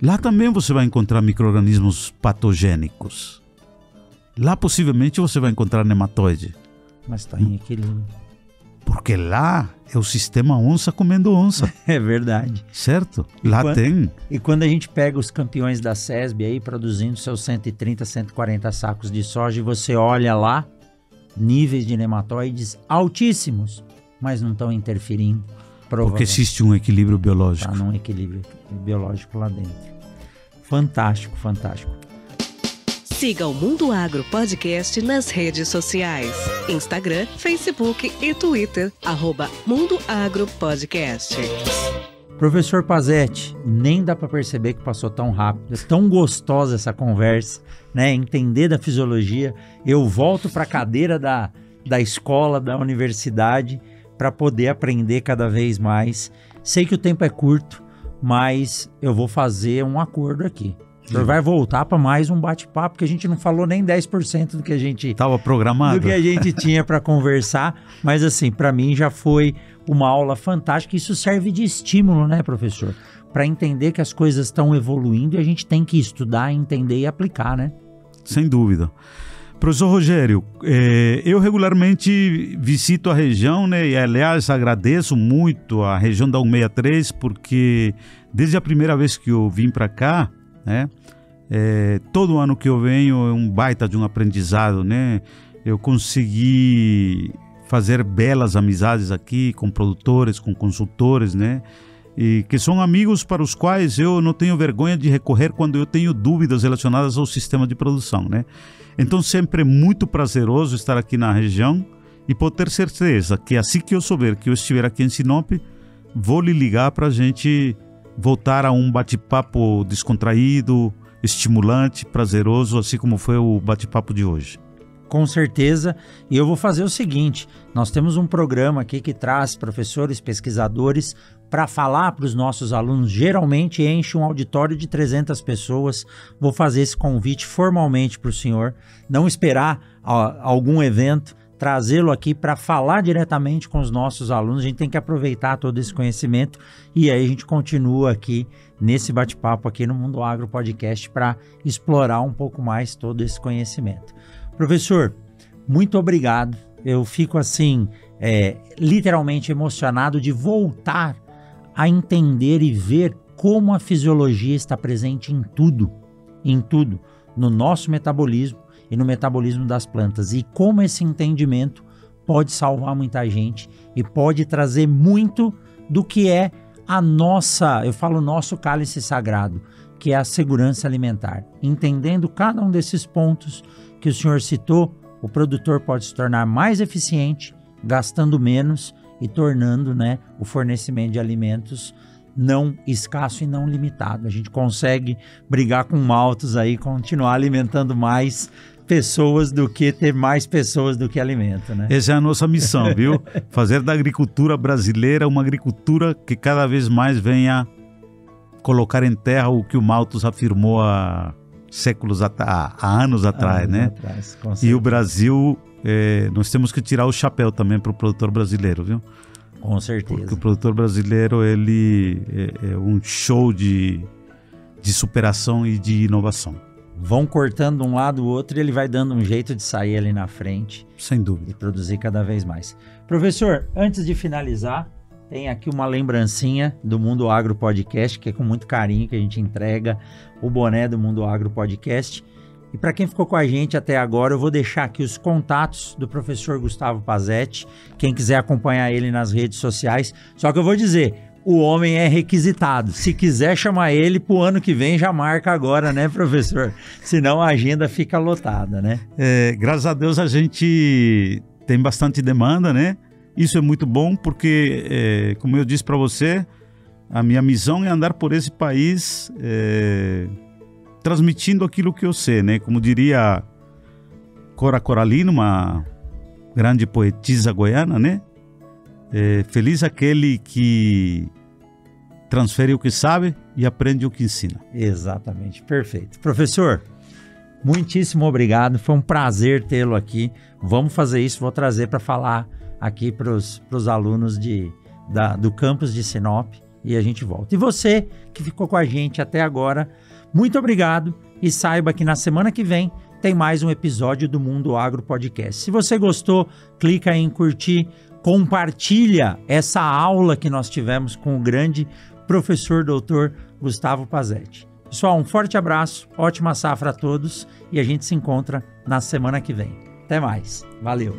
lá também você vai encontrar micro-organismos patogênicos. Lá possivelmente você vai encontrar nematóide. Mas está em equilíbrio. Porque lá é o sistema onça comendo onça. É verdade. Certo? Lá tem. E quando a gente pega os campeões da SESB aí produzindo seus 130, 140 sacos de soja e você olha lá, níveis de nematóides altíssimos, mas não estão interferindo. Porque existe um equilíbrio biológico. Está num equilíbrio biológico lá dentro. Fantástico, fantástico. Siga o Mundo Agro Podcast nas redes sociais. Instagram, Facebook e Twitter, @Mundo Agro Podcast. Professor Pazzetti, nem dá para perceber que passou tão rápido. É tão gostosa essa conversa, né? Entender da fisiologia. Eu volto para a cadeira da escola, da universidade, para poder aprender cada vez mais. Sei que o tempo é curto, mas eu vou fazer um acordo aqui. O senhor vai voltar para mais um bate-papo, porque a gente não falou nem 10% do que a gente estava programado, do que a gente tinha para conversar, mas assim, para mim já foi uma aula fantástica. Isso serve de estímulo, né, professor? Para entender que as coisas estão evoluindo e a gente tem que estudar, entender e aplicar, né? Sem dúvida. Professor Rogério, eu regularmente visito a região, né? E aliás agradeço muito a região da 163, porque desde a primeira vez que eu vim para cá, né? Todo ano que eu venho é um baita de um aprendizado, né? Eu consegui fazer belas amizades aqui com produtores, com consultores, né? E que são amigos para os quais eu não tenho vergonha de recorrer quando eu tenho dúvidas relacionadas ao sistema de produção, né? Então sempre é muito prazeroso estar aqui na região e poder ter certeza que assim que eu souber que eu estiver aqui em Sinop, vou lhe ligar para a gente voltar a um bate-papo descontraído, estimulante, prazeroso, assim como foi o bate-papo de hoje. Com certeza, e eu vou fazer o seguinte, nós temos um programa aqui que traz professores, pesquisadores para falar para os nossos alunos, geralmente enche um auditório de 300 pessoas, vou fazer esse convite formalmente para o senhor, não esperar algum evento, trazê-lo aqui para falar diretamente com os nossos alunos. A gente tem que aproveitar todo esse conhecimento e aí a gente continua aqui nesse bate-papo aqui no Mundo Agro Podcast para explorar um pouco mais todo esse conhecimento. Professor, muito obrigado. Eu fico assim, literalmente emocionado de voltar a entender e ver como a fisiologia está presente em tudo, no nosso metabolismo e no metabolismo das plantas, e como esse entendimento pode salvar muita gente e pode trazer muito do que é a nossa, eu falo nosso cálice sagrado, que é a segurança alimentar. Entendendo cada um desses pontos que o senhor citou, o produtor pode se tornar mais eficiente, gastando menos e tornando, né, o fornecimento de alimentos não escasso e não limitado. A gente consegue brigar com maltos aí, continuar alimentando mais pessoas do que ter mais pessoas do que alimento, né? Essa é a nossa missão, viu? Fazer da agricultura brasileira uma agricultura que cada vez mais venha colocar em terra o que o Malthus afirmou há anos atrás, né? E o Brasil, nós temos que tirar o chapéu também para o produtor brasileiro, viu? Com certeza. Porque o produtor brasileiro, ele é um show de superação e de inovação. Vão cortando um lado o outro e ele vai dando um jeito de sair ali na frente. Sem dúvida. E produzir cada vez mais. Professor, antes de finalizar, tem aqui uma lembrancinha do Mundo Agro Podcast, que é com muito carinho que a gente entrega o boné do Mundo Agro Podcast. E para quem ficou com a gente até agora, eu vou deixar aqui os contatos do professor Gustavo Pazzetti, quem quiser acompanhar ele nas redes sociais. Só que eu vou dizer, o homem é requisitado. Se quiser chamar ele pro ano que vem, já marca agora, né, professor? Senão a agenda fica lotada, né? Graças a Deus a gente tem bastante demanda, né? Isso é muito bom porque, como eu disse para você, a minha missão é andar por esse país transmitindo aquilo que eu sei, né? Como diria Cora Coralina, uma grande poetisa goiana, né? Feliz aquele que transfere o que sabe e aprende o que ensina. Exatamente, perfeito. Professor, muitíssimo obrigado, foi um prazer tê-lo aqui. Vamos fazer isso, vou trazer para falar aqui para os alunos do campus de Sinop e a gente volta. E você que ficou com a gente até agora, muito obrigado e saiba que na semana que vem tem mais um episódio do Mundo Agro Podcast. Se você gostou, clica em curtir, compartilha essa aula que nós tivemos com o grande professor doutor Gustavo Pazzetti. Pessoal, um forte abraço, ótima safra a todos e a gente se encontra na semana que vem. Até mais, valeu!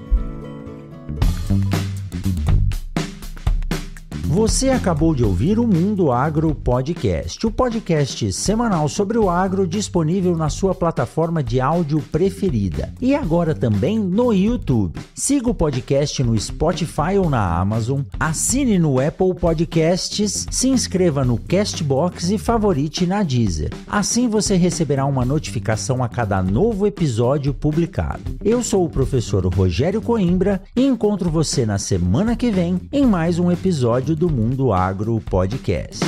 Você acabou de ouvir o Mundo Agro Podcast, o podcast semanal sobre o agro disponível na sua plataforma de áudio preferida e agora também no YouTube. Siga o podcast no Spotify ou na Amazon, assine no Apple Podcasts, se inscreva no Castbox e favorite na Deezer. Assim você receberá uma notificação a cada novo episódio publicado. Eu sou o professor Rogério Coimbra e encontro você na semana que vem em mais um episódio do Mundo Agro Podcast.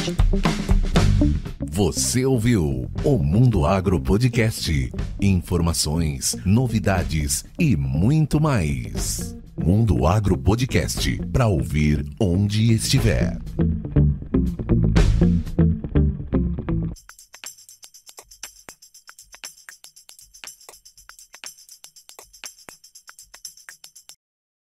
Você ouviu o Mundo Agro Podcast. Informações, novidades e muito mais. Mundo Agro Podcast, para ouvir onde estiver.